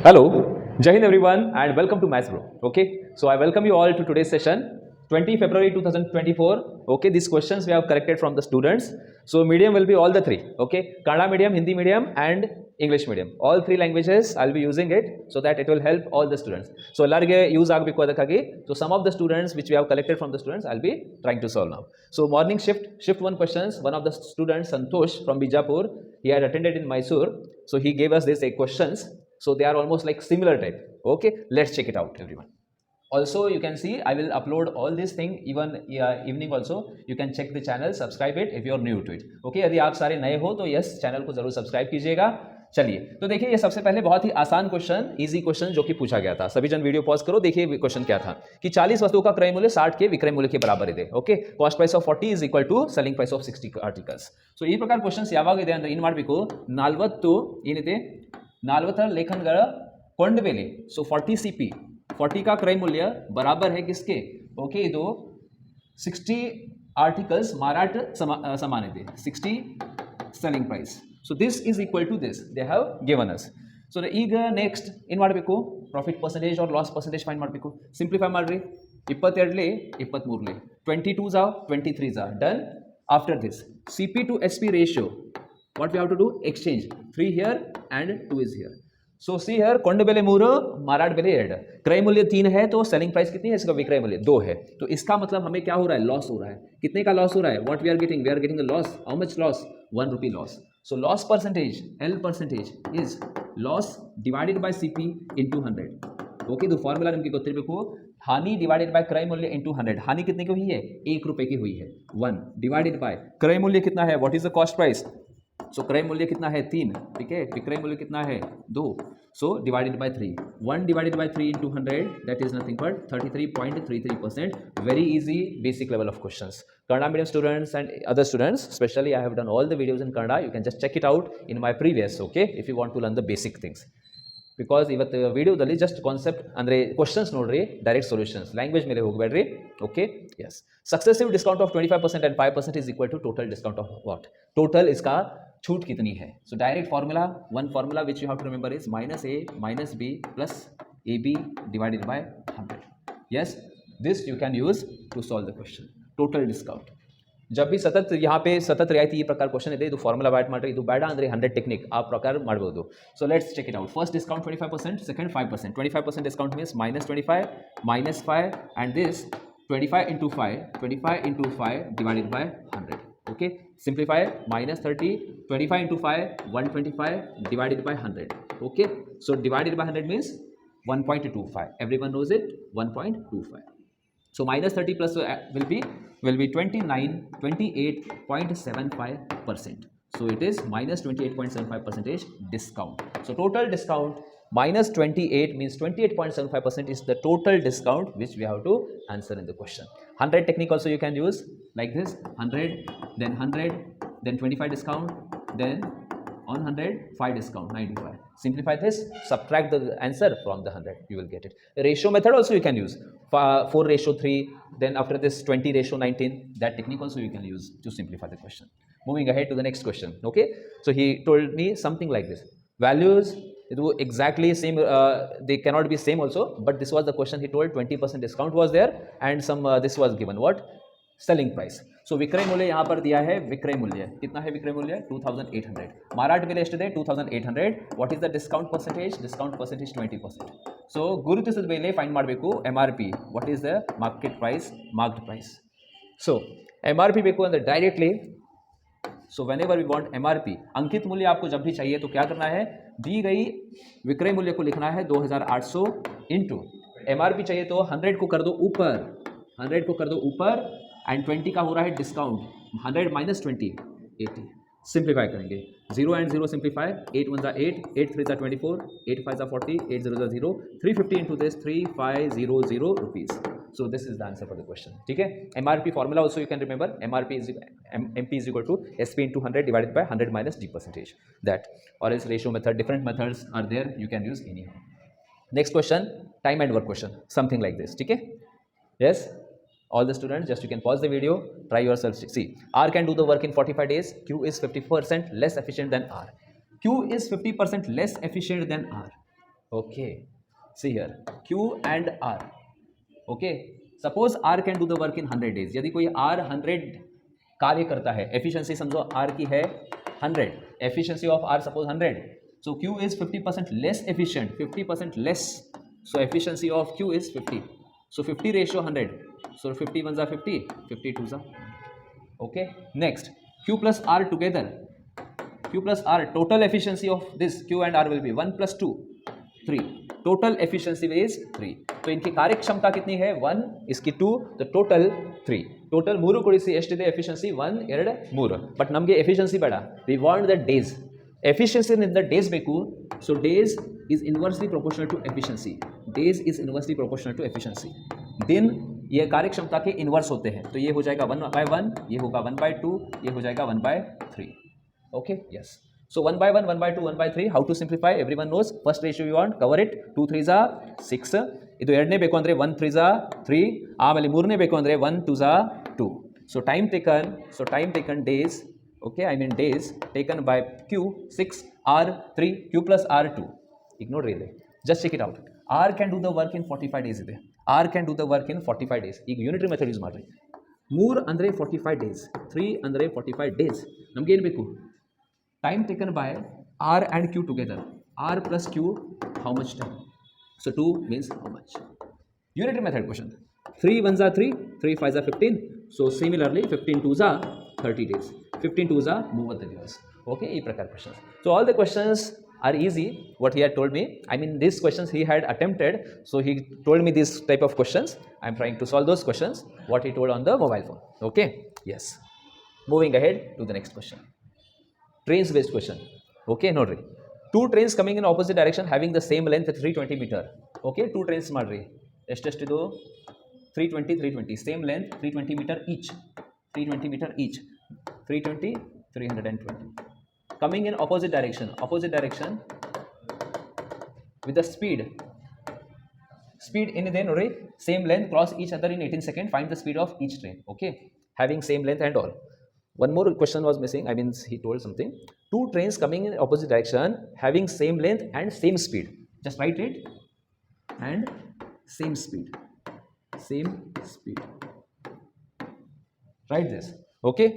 Hello, Jai Hind everyone and welcome to Maths Bro. Okay, so I welcome you all to today's session, 20 February 2024. Okay, these questions we have corrected from the students. So medium will be all the three. Okay, Kannada medium, Hindi medium and English medium. All three languages I'll be using it so that it will help all the students. So ಎಲ್ಲರಿಗೆ use ಆಗಬೇಕು ಅದಕ್ಕಾಗಿ so some of the students which we have collected from the students I'll be trying to solve now. So morning shift 1 questions. One of the students Santosh from Bijapur, he had attended in Mysore. So he gave us these 8 questions. So they are almost like similar type. Okay, let's check it out everyone. Also you can see I will upload all this thing even evening also. You can check the channel, subscribe it if you are new to it. Okay, यदि आप सारे नए हो तो yes channel को जरूर subscribe कीजिएगा. चलिए तो देखिए ये सबसे पहले बहुत ही आसान क्वेश्चन, इजी क्वेश्चन जो कि पूछा गया था. सभी जन वीडियो पॉज करो, देखिए क्वेश्चन क्या था कि 40 वस्तुओं का क्रय मूल्य 60 के विक्रय मूल्य के बराबर ಇದೆ. Okay, cost price of 40 is equal to selling price of 60 articles. So ಈ ಪ್ರಕಾರ ಕ್ವೆಶ್ಚನ್ಸ್ ಯಾವಾಗಿದೆ ಅಂದ್ರೆ ಏನು ಮಾಡಬೇಕು, 40 ಏನಿದೆ 40 लेखनಗಳ ಕೊಂಡಬೆಲೆ. ಸೊ 40 CP 40 का क्रय मूल्य बराबर है किसके, ओके ಇದು 60 आर्टिकल्स ಮಾರಾಟ समान ಇದೆ, 60 selling price. So this is equal to this they have given us. So ಈಗ ನೆಕ್ಸ್ಟ್ ಏನು ಮಾಡಬೇಕು, profit percentage R loss percentage find ಮಾಡಬೇಕು. ಸಿಂಪ್ಲಿಫೈ ಮಾಡ್ರಿ, 22 23 22 जा 23 जा done. After this CP to SP ratio, what we have to do, exchange 3 here and 2 is here. So see here ಕೊಂಡ ಬೆಲೆ 3 माराट बेले 2, क्रय मूल्य 3 है तो सेलिंग प्राइस कितनी है, इसका विक्रय मूल्य 2 है. तो इसका मतलब हमें क्या हो रहा है, लॉस हो रहा है. कितने का लॉस हो रहा है, what we are getting a loss. How much loss, 1 rupee loss. So loss percentage L percentage is loss divided by CP into 100. Okay, तो फॉर्मूला निम्न ಗೊತ್ತಿರಬೇಕು, हानि डिवाइडेड बाय क्रय मूल्य इंटू 100. हानि कितने की हुई है, 1 रुपए की हुई है. 1 डिवाइडेड बाय क्रय मूल्य कितना है, what is the cost price. So क्रय मूल्य कितना है 3, ठीक है, विक्रय मूल्य कितना है 2. So divided by 3, 1 divided by 3 into 100 that is nothing but 33.33%. Very easy basic level of questions. Kannada medium students and other students, especially I have done all the videos in Kannada. You can just check it out in my previous, okay, if you want to learn the basic things. Because ಇವತ್ತು ವಿಡಿಯೋದಲ್ಲಿ just concept ಅಂದರೆ questions ನೋಡ್ರಿ, direct solutions, language ಮೇಲೆ ಹೋಗಬೇಡ್ರಿ. Okay, yes. Successive discount of 25% and 5% is equal to total discount of what, total इसका छूट कितनी है. So direct formula, one formula which you have to remember is -a - b plus AB divided by 100. Yes, this you can use to solve the question. Total discount जब भी सतत यहाँ पे सतत रियायती ಈ ಪ್ರಕಾರ ಕ್ವಶನ್ ಇದೆ, ಇದು ಫಾರ್ಮುಲಾ ಬ್ಯಾಟ್ ಮಾಡ್ರಿ, ಇದು ಬೇಡ ಅಂದರೆ 100 ಟೆಕ್ನಿಕ್ ಆ ಪ್ರಕಾರ ಮಾಡ್ಬೋದು. So let's check it out. First discount 25%, second 5%. 25% discount means -25 -5 and this 25 into 5, 25 into 5 divided by 100. Okay, simplify, -30, 25 into 5 125 divided by 100. Okay, so divided by 100 means 1.25. Everyone knows it, 1.25. So -30 plus will be 28.75%. So it is -28.75% discount. So total discount -28 means 28.75% is the total discount which we have to answer in the question. 100 technique also you can use like this, 100 then 100 then 25 discount then on 100 5 discount 95. Simplify this, subtract the answer from the 100, you will get it. Ratio method also you can use, 4:3, then after this 20:19. That technique also you can use to simplify the question. Moving ahead to the next question. Okay, so he told me something like this, values it was exactly same, they cannot be same also, but this was the question he told. 20% discount was there and some this was given, what, selling price. So विक्रय मूल्य यहाँ पर दिया है, विक्रय मूल्य कितना है, विक्रय मूल्य 2800. ಮಾರಾಟ ಬೆಲೆ ಎಷ್ಟಿದೆ 2800. What is the discount percentage, discount percentage 20%. So ಗುರುತಿಸಿದ ಬೆಲೆ ಫೈಂಡ್ ಮಾಡಬೇಕು, MRP, what is the market price, marked price. So MRP ಬೇಕು ಅಂದರೆ directly, so whenever we want MRP, अंकित मूल्य आपको जब भी चाहिए तो क्या करना है, दी गई विक्रय मूल्य को लिखना है 2800 इंटू MRP चाहिए तो 100 को कर दो ऊपर, 100 को कर दो ऊपर एंड 20 का हो रहा है डिस्काउंट, 100 - 20 80. सिंप्लीफाई करेंगे, 0 and 0 सिंप्लीफाई, 8 1 जा 8, 8 3 जा 24, 8 5 जा 40, 8 0 जा 0, 350 into this 3500 rupees. So this is the answer for the question. ठीक है, MRP formula also you can remember, MP is equal to SP into 100 divided by 100 minus D percentage. That or else ratio method, different methods are there, you can use anyhow. Next question, time and work question, something like this. ठीक है, yes. All the students, just you can pause the video, try yourself. See, R can do the work in 45 days. Q is 50% less efficient than R. Q is 50% less efficient than R. Okay, see here, Q and R. Okay, suppose R can do the work in 100 days. यदि कोई R 100 कार्य करता है, efficiency समझो R की है 100, efficiency of R suppose 100, so Q is 50% less efficient, 50% less, so efficiency of Q is 50, so 50 ratio 100, so 50 ones are 50, 50 twos are. Okay, next, Q plus R together, Q plus R, total efficiency of this Q and R will be 1 plus 2, 3. Total efficiency is 3. तो इनकी कार्यक्षमता कितनी है 1, इसकी 2, तो total 3. Total 3 ಕೊಡಿಸಿ ಎಷ್ಟಿದೆ efficiency 1 2 3. But ನಮಗೆ ಎಫಿಷಿಯನ್ಸಿ ಬೇಡ, ವಿ ವಾಂಟ್ ದ ಡೇಸ್. ಎಫಿಷಿಯನ್ಸಿನಿಂದ ಡೇಸ್ ಬೇಕು, so days is inversely proportional to efficiency. Days is inversely proportional to efficiency. दिन ये कार्यक्षमता के इन्वर्स होते हैं, तो ये हो जाएगा 1/1, ये होगा 1/2, ये हो जाएगा 1/3. Okay, yes. So 1/1, 1/2, 1/3. How to simplify? Everyone knows. First ratio you want, cover it. 2 3s are 6. ಇದು ಎರಡನೇ ಬೇಕು ಅಂದರೆ 1 3s are 3. ಆಮೇಲೆ ಮೂರನೇ ಬೇಕು ಅಂದರೆ 1 2s are 2. So time taken days. Okay, I mean days taken by Q 6, R 3, Q plus R 2. Ignore really. Just check it out. R can do the work in 45 days ಇದೆ. R can do the work in 45 days. ಈಗ unitary method use ಮಾಡ್ರಿ. 3 ಅಂದರೆ 45 days, 3 ಅಂದರೆ 45 days. ನಮ್ಗೆ ಏನು ಬೇಕು? Time taken by R and Q together. R plus Q, how much time? So 2 means how much? Unitary method question. 3 ones are 3, 3 5s are 15. So similarly 15 2s are 30 days. 15 2s are 30 years. Okay, ee prakar questions. So all the questions are easy, what he had told me. I mean these questions he had attempted. So he told me this type of questions. I am trying to solve those questions, what he told on the mobile phone. Okay, yes. Moving ahead to the next question. Trains based question. Okay, nodri. 2 trains coming in opposite direction having the same length 320 meter. Okay, 2 trains ಮಾಡ್ರಿ. ಎಷ್ಟೆಷ್ಟಿದು 320 320, same length 320 meter each, 320 meter each, 320 320, coming in opposite direction with the speed ಏನಿದೆ ನೋಡ್ರಿ, same length, cross each other in 18 seconds, find the speed of each train. Okay, having same length and all. One more question was missing. I mean, he told something. 2 trains coming in opposite direction, having same length and same speed. Just write it. And same speed. Same speed. Write this. Okay.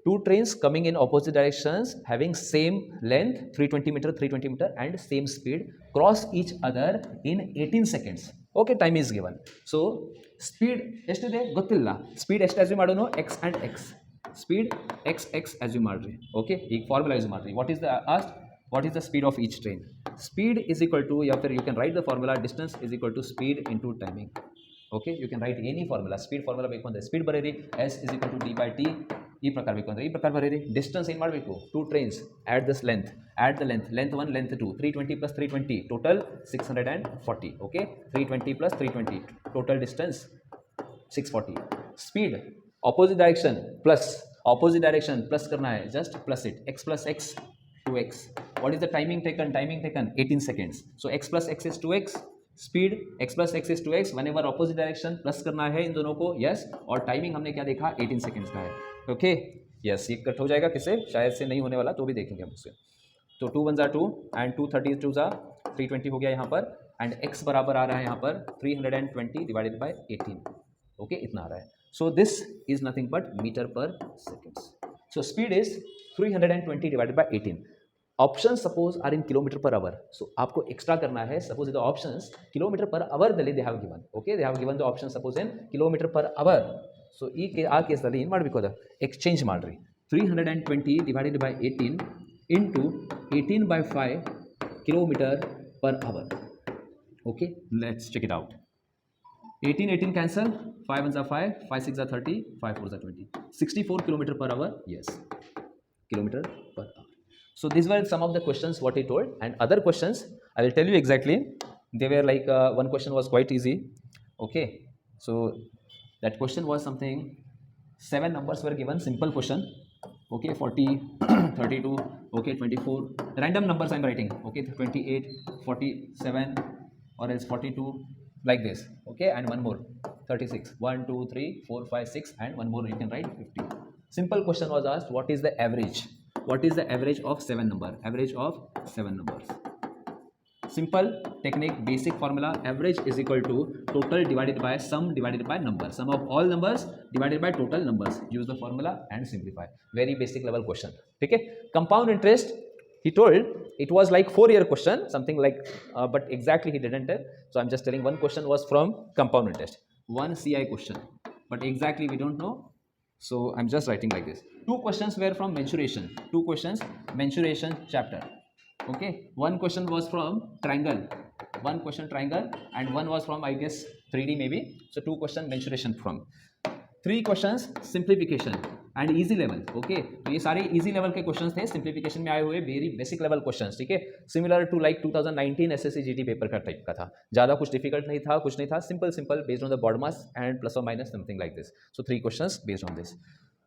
2 trains coming in opposite directions, having same length, 320 meter, and same speed, cross each other in 18 seconds. Okay, time is given. So, speed ಎಷ್ಟಿದೆ ಗೊತ್ತಿಲ್ಲ. Speed ಎಷ್ಟು assume ಮಾಡೋನು? X and X. Speed x assume ಮಾಡ್ರಿ. Okay, ಈಗ formula use ಮಾಡ್ರಿ. What is the asked? What is the speed of each train? Speed is equal to, या फिर you can write the formula, distance is equal to speed into timing. Okay, you can write any formula. Speed formula ಬೇಕು ಅಂದರೆ speed ಬರೀರಿ, s is equal to d by t. ಈ ಪ್ರಕಾರ ಬೇಕು ಅಂದರೆ ಈ ಪ್ರಕಾರ ಬರೀರಿ. ಡಿಸ್ಟೆನ್ಸ್ ಏನು ಮಾಡಬೇಕು? 2 trains, add this length, add the length 1 length 2, 320 plus 320, total 640. Okay, 320 plus 320, total distance 640. Speed opposite direction plus करना है, just plus it, x plus x 2x. What is the timing taken? 18 seconds. So x plus x is 2x, speed x plus x is 2x. whenever opposite direction plus करना है इन दोनों को, yes, और timing हमने क्या देखा 18 seconds का है. ओके, यस, ये कट हो जाएगा किससे, शायद से नहीं होने वाला, तो भी देखेंगे हम उससे. तो 2 1s are 2 and 230 2s are 320 हो गया यहाँ पर, एंड x बराबर आ रहा है यहाँ पर 320 डिवाइडेड बाय 18. ओके, इतना आ रहा है. So this is nothing but meter per seconds. So speed is 320 divided by 18. Options suppose are in kilometer per hour. So आपको extra करना है. Suppose the options kilometer per hour ದಲ್ಲಿ they have given. Okay, they have given the option suppose in kilometer per hour. So ಆ ಕೇಸಲ್ಲಿ ಏನು ಮಾಡಬೇಕು, ಅದು exchange ಮಾಡಿರಿ. 320 divided by 18 into 18 by 5 kilometer per hour. Okay, let's check it out. 18 cancel, 5 1s are 5, 5 6 are 30, 5 4s are 20, 64 kilometer per hour. Yes, kilometer per hour. So these were some of the questions what he told, and other questions I will tell you exactly. They were like one question was quite easy. Okay, so that question was something, 7 numbers were given, simple question. Okay, 40 32, okay, 24, random numbers I am writing. Okay, 28 47 or else 42, like this. Okay, and one more 36, 1 2 3 4 5 6, and one more you can write 50. Simple question was asked, what is the average of 7 number, average of 7 numbers. simple technique, basic formula, average is equal to total divided by sum divided by number, sum of all numbers divided by total numbers. Use the formula and simplify. Very basic level question. ठीक है. Compound interest, he told it was like 4-year question, something like, but exactly he didn't tell. So I'm just telling one question was from compound interest, one CI question, but exactly we don't know. So I'm just writing like this. 2 questions were from mensuration, 2 questions mensuration chapter. Okay, one question was from triangle, one question triangle, and one was from I guess 3D maybe. So 2 question mensuration from, 3 questions simplification and easy level. Okay, तो ये सारे easy level के questions थे, simplification में आए हुए very basic level questions. ठीक है, similar to like 2019 SSC GT paper का टाइप का था, ज़्यादा कुछ difficult नहीं था, कुछ नहीं था, simple based on the board mass and plus or minus something like this. So 3 questions based on this.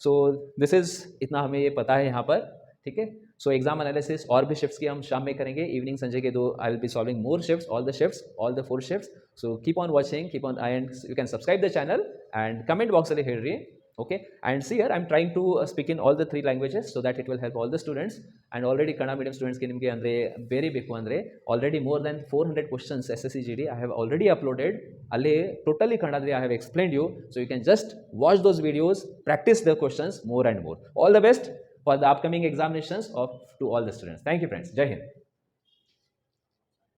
So this is, इतना हमें ये पता है यहाँ पर. ठीक है. सो एग्जाम एनालिसिस और भी शिफ्ट्स की हम शाम में करेंगे, इवनिंग संजय के 2 I will be solving more shifts, all the 4 shifts. So keep on watching, keep on, and you can subscribe the channel and comment box ಅಲ್ಲಿ ಹೇಳ್ರಿ. Okay, and see here I'm trying to speak in all the 3 languages so that it will help all the students. And already kannada medium students ಗೆ ನಿಮಗೆ ಅಂದರೆ ಬೇರೆ ಬೇಕು ಅಂದರೆ already more than 400 questions SSC GD I have already uploaded. ಅಲ್ಲಿ totally kannada I have explained you, so you can just watch those videos, practice the questions more and more. All the best for the upcoming examinations of to all the students. Thank you friends. Jai Hind.